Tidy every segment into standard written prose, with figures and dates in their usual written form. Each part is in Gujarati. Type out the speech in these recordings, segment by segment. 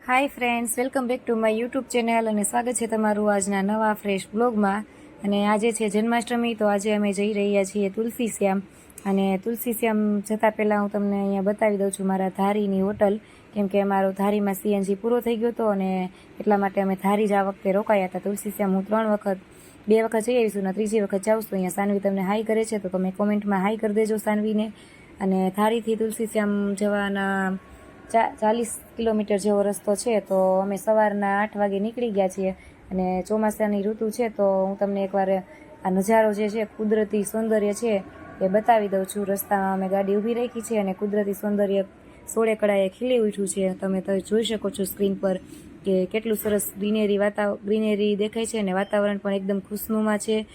Hi friends, welcome back to my YouTube channel અને સ્વાગત છે તમારું આજના નવા ફ્રેશ બ્લોગમાં. અને આજે છે જન્માષ્ટમી, તો આજે અમે જઈ રહ્યા છીએ તુલસીશ્યામ. અને તુલસીશ્યામ જતાં પહેલાં હું તમને અહીંયા બતાવી દઉં છું મારા ધારીની હોટલ, કેમ કે અમારો ધારીમાં સીએનજી પૂરો થઈ ગયો હતો અને એટલા માટે અમે ધારી જ આ વખતે રોકાયા હતા. તુલસીશ્યામ હું 2 વખત જઈ આવીશું ને ત્રીજી વખત જાઉં છું. અહીંયા સાનવી તમને હાઈ કરે છે, તો તમે કોમેન્ટમાં હાઈ કરી દેજો સાનવીને. અને ધારીથી તુલસીશ્યામ જવાના 40 કિલોમીટર જેવો રસ્તો છે. તો અમે સવારના 8 વાગે નીકળી ગયા છીએ. અને ચોમાસાની ઋતુ છે, તો હું તમને એકવાર આ નજારો જે છે, કુદરતી સૌંદર્ય છે, એ બતાવી દઉં છું. રસ્તામાં અમે ગાડી ઊભી રાખી છે અને કુદરતી સૌંદર્ય સોળે કળાએ ખીલી ઉઠ્યું છે. તમે તો જોઈ શકો છો સ્ક્રીન પર કે કેટલું સરસ ગ્રીનરી દેખાય છે અને વાતાવરણ પણ એકદમ ખુશનુમા છે.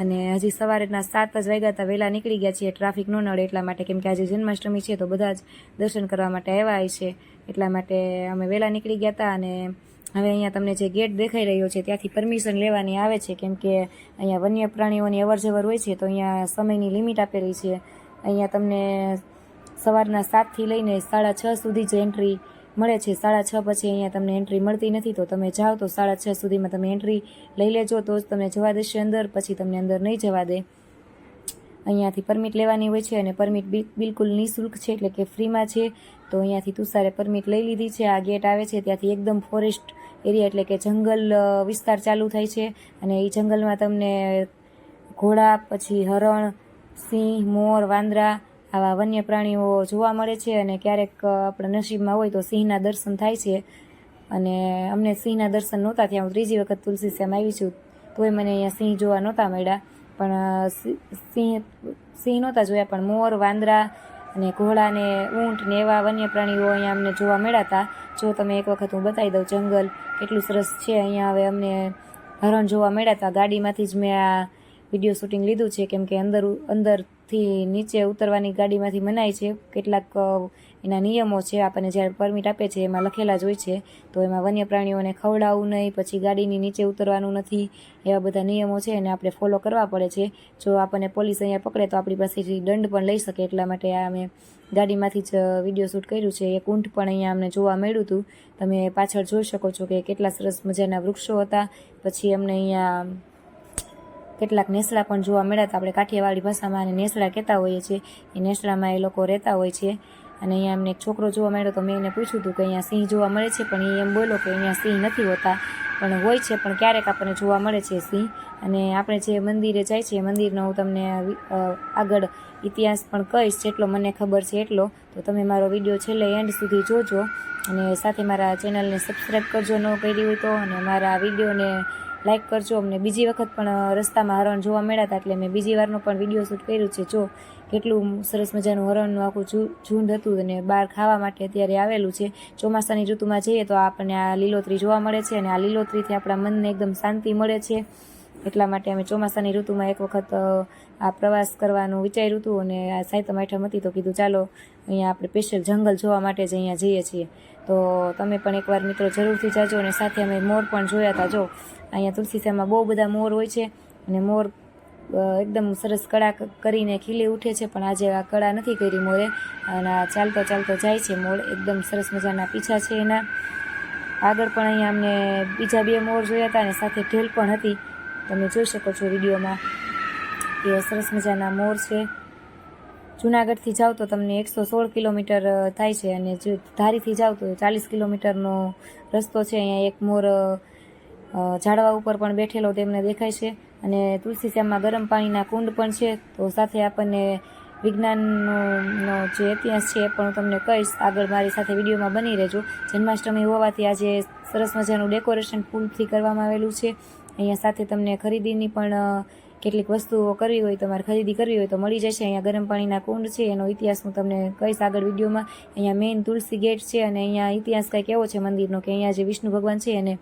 અને હજી સવારના 7 જ વાગ્યા હતા, વહેલા નીકળી ગયા છીએ ટ્રાફિક ન નડે એટલા માટે, કેમ કે આજે જન્માષ્ટમી છે તો બધા જ દર્શન કરવા માટે આવ્યા છે. એટલા માટે અમે વહેલા નીકળી ગયા હતા. અને હવે અહીંયા તમને જે ગેટ દેખાઈ રહ્યો છે ત્યાંથી પરમિશન લેવાની આવે છે, કેમ કે અહીંયા વન્ય પ્રાણીઓની અવરજવર હોય છે, તો અહીંયા સમયની લિમિટ આપેલી છે. અહીંયા તમને સવારના 7થી લઈને 6:30 સુધી જ એન્ટ્રી મળે છે. 6:30 પછી અહીંયા તમને એન્ટ્રી મળતી નથી. તો તમે જાઓ તો 6:30 સુધીમાં તમે એન્ટ્રી લઈ લેજો, તો જ તમને જવા દેશે અંદર, પછી તમને અંદર નહીં જવા દે. અહીંયાથી પરમિટ લેવાની હોય છે અને પરમિટ બિલકુલ નિઃશુલ્ક છે, એટલે કે ફ્રીમાં છે. તો અહીંયાથી તુષારે પરમિટ લઈ લીધી છે. આ ગેટ આવે છે ત્યાંથી એકદમ ફોરેસ્ટ એરિયા, એટલે કે જંગલ વિસ્તાર ચાલુ થાય છે. અને એ જંગલમાં તમને ઘોડા, પછી હરણ, સિંહ, મોર, વાંદરા આવા વન્ય પ્રાણીઓ જોવા મળે છે. અને ક્યારેક આપણા નસીબમાં હોય તો સિંહના દર્શન થાય છે. અને અમને સિંહના દર્શન નહોતા થયા. હું ત્રીજી વખત તુલસીશ્યામ આવી છું, તોય મને અહીંયા સિંહ જોવા નહોતા મળ્યા. પણ સિંહ નહોતા જોયા, પણ મોર, વાંદરા અને ઘોડા ને ઊંટ ને એવા વન્ય પ્રાણીઓ અહીંયા અમને જોવા મળ્યા હતા. જો તમે એક વખત હું બતાવી દઉં, જંગલ કેટલું સરસ છે. અહીંયા હવે અમને હરણ જોવા મળ્યા હતા. ગાડીમાંથી જ મેં આ વિડીયો શૂટિંગ લીધું છે, કેમ કે અંદરથી નીચે ઉતરવાની ગાડીમાંથી મનાય છે. કેટલાક એના નિયમો છે, આપણને જ્યારે પરમિટ આપે છે એમાં લખેલા જ હોય છે. તો એમાં વન્ય પ્રાણીઓને ખવડાવવું નહીં, પછી ગાડીની નીચે ઉતરવાનું નથી, એવા બધા નિયમો છે અને આપણે ફોલો કરવા પડે છે. જો આપણને પોલીસ અહીંયા પકડે તો આપણી પાસેથી દંડ પણ લઈ શકે. એટલા માટે આ અમે ગાડીમાંથી જ વિડીયો શૂટ કર્યું છે. એક ઊંટ પણ અહીંયા અમને જોવા મળ્યું હતું. તમે પાછળ જોઈ શકો છો કે કેટલા સરસ મજાના વૃક્ષો હતા. પછી અમને અહીંયા કેટલાક નેસડા પણ જોવા મળ્યા હતા. આપણે કાઠિયાવાડી ભાષામાં અને નેસડા કહેતા હોઈએ છીએ. એ નેસડામાં એ લોકો રહેતા હોય છે. અને અહીંયા અમને એક છોકરો જોવા મળ્યો, તો મેં એને પૂછ્યું હતું કે અહીંયા સિંહ જોવા મળે છે, પણ એ એમ બોલ્યો કે અહીંયા સિંહ નથી હોતા, પણ હોય છે, પણ ક્યારેક આપણને જોવા મળે છે સિંહ. અને આપણે જે મંદિરે જાય છે, મંદિરનો હું તમને આગળ ઇતિહાસ પણ કહીશ, જેટલો મને ખબર છે એટલો. તો તમે મારો વિડીયો છેલ્લે એન્ડ સુધી જોજો. અને સાથે મારા ચેનલને સબસ્ક્રાઈબ કરજો ન કરી હોય તો, અને મારા વિડીયોને લાઈક કરજો. અમને બીજી વખત પણ રસ્તામાં હરણ જોવા મળ્યા હતા, એટલે મેં બીજી વારનો પણ વિડીયો શૂટ કર્યું છે. જો કેટલું સરસ મજાનું હરણનું આખું ઝુંડ હતું અને બહાર ખાવા માટે અત્યારે આવેલું છે. ચોમાસાની ઋતુમાં જઈએ તો આપણને આ લીલોતરી જોવા મળે છે, અને આ લીલોતરીથી આપણા મનને એકદમ શાંતિ મળે છે. એટલા માટે અમે ચોમાસાની ઋતુમાં એક વખત આ પ્રવાસ કરવાનું વિચાર્યું હતું. અને આ સાતમ આઠમ હતી તો કીધું ચાલો અહીંયા આપણે સ્પેશિયલ જંગલ જોવા માટે જ અહીંયા જઈએ છીએ. તો તમે પણ એકવાર મિત્રો જરૂરથી જાજો. અને સાથે અમે મોર પણ જોયા હતા. જો અહીંયા તુલસીશ્યામમાં બહુ બધા મોર હોય છે, અને મોર એકદમ સરસ કળા કરીને ખીલી ઉઠે છે. પણ આજે આ કળા નથી કરી મોરે, અને ચાલતો ચાલતો જાય છે મોર. એકદમ સરસ મજાના પીછા છે એના. આગળ પણ અહીંયા અમને બીજા 2 મોર જોયા હતા, અને સાથે ઢેલ પણ હતી. તમે જોઈ શકો છો વિડીયોમાં કે સરસ મજાના મોર છે. જુનાગઢથી જાઓ તો તમને 116 કિલોમીટર થાય છે, અને જો ધારીથી જાઓ તો 40 કિલોમીટરનો રસ્તો છે. અહીંયા એક મોર ઝાડવા ઉપર પણ બેઠેલો તેમને દેખાય છે. અને તુલસીશ્યામમાં ગરમ પાણીના કુંડ પણ છે. તો સાથે આપણને વિજ્ઞાનનો જે ઇતિહાસ છે એ પણ હું તમને કહીશ. આગળ મારી સાથે વિડીયોમાં બની રહેજો. જન્માષ્ટમી હોવાથી આજે સરસ મજાનું ડેકોરેશન ફૂલથી કરવામાં આવેલું છે. અહીંયા સાથે તમને ખરીદીની પણ કેટલીક વસ્તુઓ કરવી હોય, તમારે ખરીદી કરવી હોય તો મળી જશે. અહીંયા ગરમ પાણીના કુંડ છે, એનો ઇતિહાસ હું તમને કહીશ આગળ વિડીયોમાં. અહીંયા મેઇન તુલસી ગેટ છે. અને અહીંયા ઇતિહાસ કંઈક એવો છે મંદિરનો કે અહીંયા જે વિષ્ણુ ભગવાન છે એને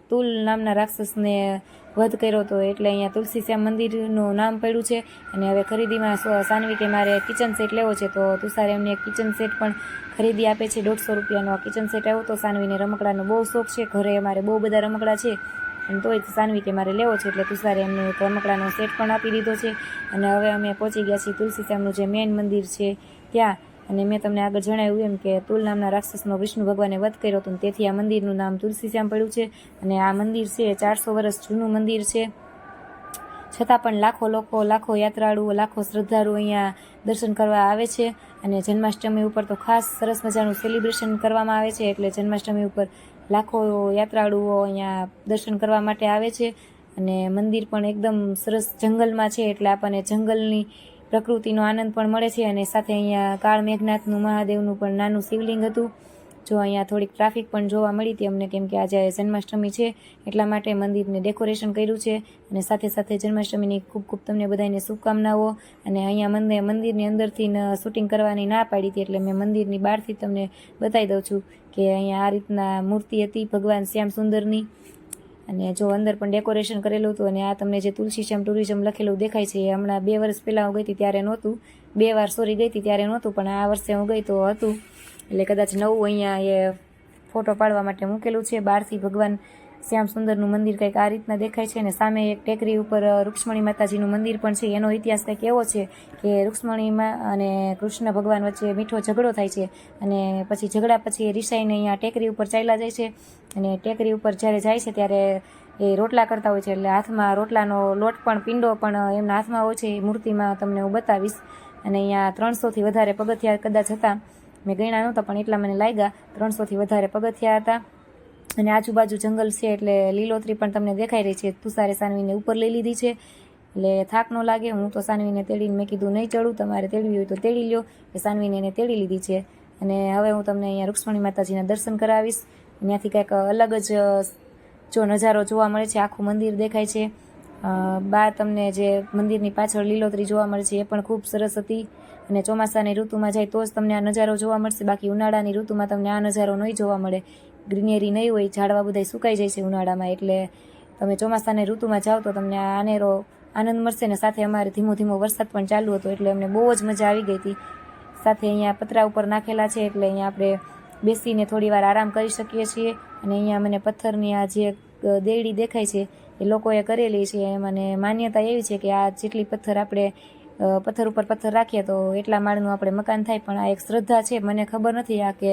તુલ નામના રાક્ષસને વધ કર્યો હતો, એટલે અહીંયા તુલસીશ્યામ મંદિરનું નામ પડ્યું છે. અને હવે ખરીદીમાં સાનવી કે મારે કિચન સેટ લેવો છે, તો તુષારે એમને એક કિચન સેટ પણ ખરીદી આપે છે. 150 રૂપિયાનો આ કિચન સેટ આવ્યો. તો સાનવીને રમકડાનો બહુ શોખ છે. ઘરે અમારે બહુ બધા રમકડા છે, અને તોય સાનવી કે મારે લેવો છે, એટલે તુષારે એમને એક રમકડાનો સેટ પણ આપી દીધો છે. અને હવે અમે પહોંચી ગયા છીએ તુલસીશ્યામનું જે મેઇન મંદિર છે ત્યાં. અને મેં તમને આગળ જણાવ્યું એમ કે તુલ નામના રાક્ષસનો વિષ્ણુ ભગવાને વધ કર્યો હતો, તેથી આ મંદિરનું નામ તુલસીશ્યામ પડ્યું છે. અને આ મંદિર છે 400 વર્ષ જૂનું મંદિર છે, છતાં પણ લાખો લોકો, લાખો યાત્રાળુઓ, લાખો શ્રદ્ધાળુઓ અહીંયા દર્શન કરવા આવે છે. અને જન્માષ્ટમી ઉપર તો ખાસ સરસ મજાનું સેલિબ્રેશન કરવામાં આવે છે, એટલે જન્માષ્ટમી ઉપર લાખો યાત્રાળુઓ અહીંયા દર્શન કરવા માટે આવે છે. અને મંદિર પણ એકદમ સરસ જંગલમાં છે, એટલે આપણને જંગલની પ્રકૃતિનો આનંદ પણ મળે છે. અને સાથે અહીંયા કાળ મેઘનાથનું મહાદેવનું પણ નાનું શિવલિંગ હતું. જો અહીંયા થોડીક ટ્રાફિક પણ જોવા મળી હતી અમને, કેમ કે આજે જન્માષ્ટમી છે એટલા માટે મંદિરને ડેકોરેશન કર્યું છે. અને સાથે સાથે જન્માષ્ટમીની ખૂબ ખૂબ તમને બધાને શુભકામનાઓ. અને અહીંયા મંદિરની અંદરથી શૂટિંગ કરવાની ના પાડી હતી, એટલે મેં મંદિરની બહારથી તમને બતાવી દઉં છું કે અહીંયા આ રીતના મૂર્તિ હતી ભગવાન શ્યામ સુંદરની. અને જો અંદર પણ ડેકોરેશન કરેલું હતું. અને આ તમને જે તુલસીશ્યામ ટુરિઝમ લખેલું દેખાય છે એ હમણાં 2 વર્ષ પહેલાં હું ગઈ હતી ત્યારે નહોતું, 2 વાર ગઈ હતી ત્યારે નહોતું, પણ આ વર્ષે હું ગઈ તો હતું. એટલે કદાચ નવું અહીંયા એ ફોટો પાડવા માટે મૂકેલું છે. બહારથી ભગવાન શ્યામ સુંદરનું મંદિર કંઈક આ રીતના દેખાય છે. અને સામે એક ટેકરી ઉપર રૂક્ષ્મણી માતાજીનું મંદિર પણ છે. એનો ઇતિહાસ કંઈક એવો છે કે રૂક્ષ્મણીમાં અને કૃષ્ણ ભગવાન વચ્ચે મીઠો ઝઘડો થાય છે, અને પછી ઝઘડા પછી એ રિસાઈને અહીંયા ટેકરી ઉપર ચાલ્યા જાય છે. અને ટેકરી ઉપર જ્યારે જાય છે ત્યારે એ રોટલા કરતા હોય છે, એટલે હાથમાં રોટલાનો લોટ પણ, પિંડો પણ એમના હાથમાં હોય છે. એ મૂર્તિમાં તમને હું બતાવીશ. અને અહીંયા 300થી વધારે પગથિયા કદાચ હતા, મેં ગણ્યા નહોતા પણ એટલા મને લાગ્યા, 300થી વધારે પગથિયા હતા. અને આજુબાજુ જંગલ છે એટલે લીલોતરી પણ તમને દેખાઈ રહી છે. તુષારે સાનવીને ઉપર લઈ લીધી છે એટલે થાક ન લાગે. હું તો સાનવીને તેડીને મેં કીધું નહીં ચડું, તમારે તેડવી હોય તો તેડી લ્યો, એ સાનવીને એને તેડી લીધી છે. અને હવે હું તમને અહીંયા રૂક્ષ્મણી માતાજીના દર્શન કરાવીશ. ત્યાંથી કંઈક અલગ જ જો નજારો જોવા મળે છે, આખું મંદિર દેખાય છે. બહાર તમને જે મંદિરની પાછળ લીલોતરી જોવા મળે છે એ પણ ખૂબ સરસ હતી. અને ચોમાસાની ઋતુમાં જાય તો જ તમને આ નજારો જોવા મળશે, બાકી ઉનાળાની ઋતુમાં તમને આ નજારો નહીં જોવા મળે. ગ્રીનરી નહીં હોય, ઝાડવા બધા સુકાઈ જાય છે ઉનાળામાં, એટલે તમે ચોમાસાની ઋતુમાં જાઓ તો તમને આ આનેરો આનંદ મળશે. ને સાથે અમારે ધીમો ધીમો વરસાદ પણ ચાલુ હતો, એટલે અમને બહુ જ મજા આવી ગઈ હતી. સાથે અહીંયા પતરા ઉપર નાખેલા છે, એટલે અહીંયા આપણે બેસીને થોડી વાર આરામ કરી શકીએ છીએ. અને અહીંયા મને પથ્થરની આ જે દેવડી દેખાય છે એ લોકોએ કરેલી છે. મને માન્યતા એવી છે કે આ જેટલી પથ્થર આપણે પથ્થર ઉપર પથ્થર રાખીએ તો એટલા માળનું આપણે મકાન થાય. પણ આ એક શ્રદ્ધા છે, મને ખબર નથી આ કે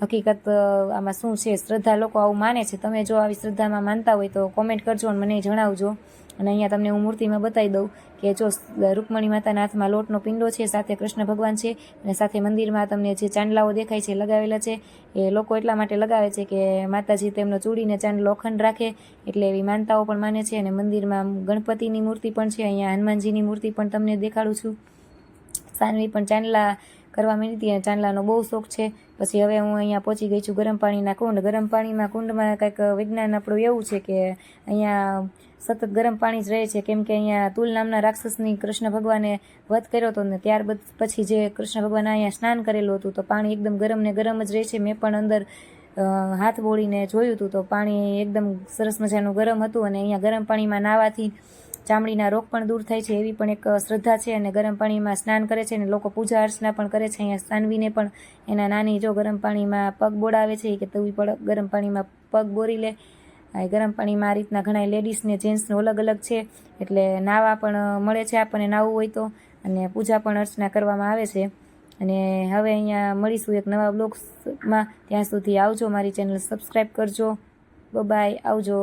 હકીકત આમાં શું છે. શ્રદ્ધા લોકો આવું માને છે. તમે જો આવી શ્રદ્ધામાં માનતા હોય તો કોમેન્ટ કરજો અને મને જણાવજો. અને અહીંયા તમને હું મૂર્તિમાં બતાવી દઉં કે જો રૂકમણી માતાના હાથમાં લોટનો પિંડો છે, સાથે કૃષ્ણ ભગવાન છે, અને સાથે મંદિરમાં તમને જે ચાંદલાઓ દેખાય છે લગાવેલા છે. એ લોકો એટલા માટે લગાવે છે કે માતાજી તેમનો ચૂડીને ચાંદલો અખંડ રાખે, એટલે એવી માનતાઓ પણ માને છે. અને મંદિરમાં ગણપતિની મૂર્તિ પણ છે, અહીંયા હનુમાનજીની મૂર્તિ પણ તમને દેખાડું છું. સાનવી પણ ચાંદલા કરવા માંડી હતી અને ચાંદલાનો બહુ શોખ છે. પછી હવે હું અહીંયા પહોંચી ગઈ છું ગરમ પાણીના કુંડ. ગરમ પાણીમાં કુંડમાં કંઈક વિજ્ઞાન આપણું એવું છે કે અહીંયા સતત ગરમ પાણી જ રહે છે, કેમ કે અહીંયા તુલ નામના રાક્ષસની કૃષ્ણ ભગવાને વધ કર્યો હતો ને ત્યારબાદ પછી જે કૃષ્ણ ભગવાને અહીંયા સ્નાન કરેલું હતું તો પાણી એકદમ ગરમ ને ગરમ જ રહે છે. મેં પણ અંદર હાથ બોળીને જોયું હતું તો પાણી એકદમ સરસ મજાનું ગરમ હતું. અને અહીંયા ગરમ પાણીમાં નાહવાથી ચામડીના રોગ પણ દૂર થાય છે, એવી પણ એક શ્રદ્ધા છે. અને ગરમ પાણીમાં સ્નાન કરે છે અને લોકો પૂજા અર્ચના પણ કરે છે. અહીંયા સાનવીને પણ એના નાની જો ગરમ પાણીમાં પગ બોડાવે છે કે તું પણ ગરમ પાણીમાં પગ બોરી લે. ગરમ પાણીમાં આ રીતના ઘણા લેડીઝને જેન્ટ્સને અલગ અલગ છે, એટલે નાવા પણ મળે છે આપણને નાવું હોય તો, અને પૂજા પણ અર્ચના કરવામાં આવે છે. અને હવે અહીંયા મળીશું એક નવા બ્લોગ્સમાં. ત્યાં સુધી આવજો, મારી ચેનલ સબસ્ક્રાઈબ કરજો. બાય, આવજો.